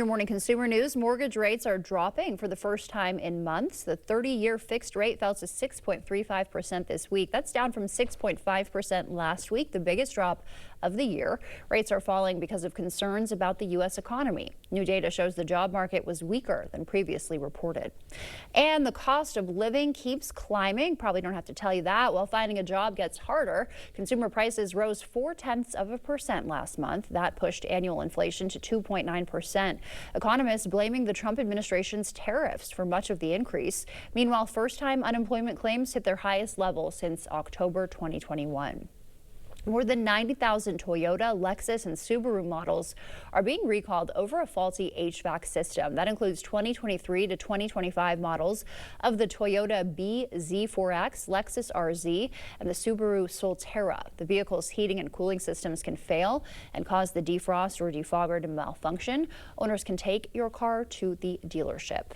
Your morning consumer news, mortgage rates are dropping for the first time in months. The 30-year fixed rate fell to 6.35% this week. That's down from 6.5% last week, the biggest drop of the year. Rates are falling because of concerns about the U.S. economy. New data shows the job market was weaker than previously reported. And the cost of living keeps climbing. Probably don't have to tell you that. While finding a job gets harder, consumer prices rose 0.4% last month. That pushed annual inflation to 2.9%. Economists blaming the Trump administration's tariffs for much of the increase. Meanwhile, first-time unemployment claims hit their highest level since October 2021. More than 90,000 Toyota, Lexus, and Subaru models are being recalled over a faulty HVAC system. That includes 2023 to 2025 models of the Toyota BZ4X, Lexus RZ, and the Subaru Solterra. The vehicle's heating and cooling systems can fail and cause the defrost or defogger to malfunction. Owners can take your car to the dealership.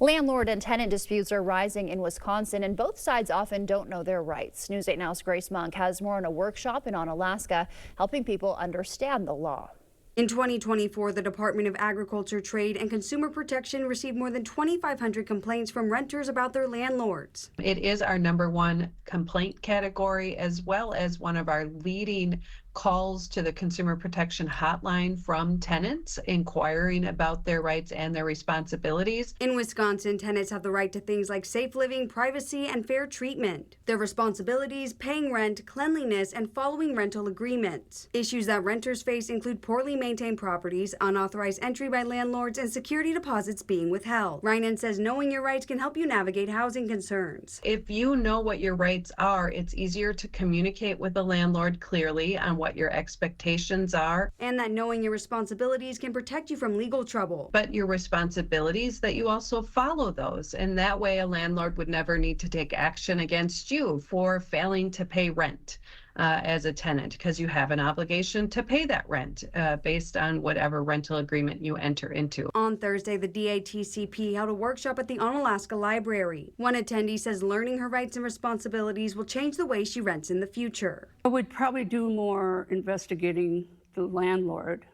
Landlord and tenant disputes are rising in Wisconsin, and both sides often don't know their rights. News 8 Now's Grace Monk has more on a workshop in Alaska, helping people understand the law. In 2024, the Department of Agriculture, Trade, and Consumer Protection received more than 2,500 complaints from renters about their landlords. It is our #1 complaint category, as well as one of our leading calls to the Consumer Protection Hotline from tenants inquiring about their rights and their responsibilities. In Wisconsin, tenants have the right to things like safe living, privacy, and fair treatment. Their responsibilities, paying rent, cleanliness, and following rental agreements. Issues that renters face include poorly maintained properties, unauthorized entry by landlords, and security deposits being withheld. Reinen says knowing your rights can help you navigate housing concerns. If you know what your rights are, it's easier to communicate with the landlord clearly on what your expectations are. And that knowing your responsibilities can protect you from legal trouble. But your responsibilities, that you also follow those. And that way a landlord would never need to take action against you for failing to pay rent as a tenant, because you have an obligation to pay that rent based on whatever rental agreement you enter into. On Thursday, the DATCP held a workshop at the Onalaska Library. One attendee says learning her rights and responsibilities will change the way she rents in the future. I would probably do more investigating the landlord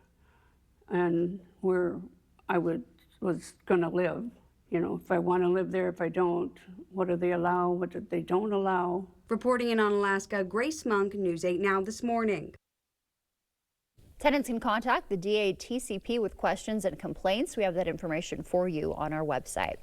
and where I was going to live. You know, if I want to live there, if I don't, what do they allow, what do they don't allow. Reporting in Onalaska, Grace Monk, News 8 Now this morning. Tenants can contact the DATCP with questions and complaints. We have that information for you on our website.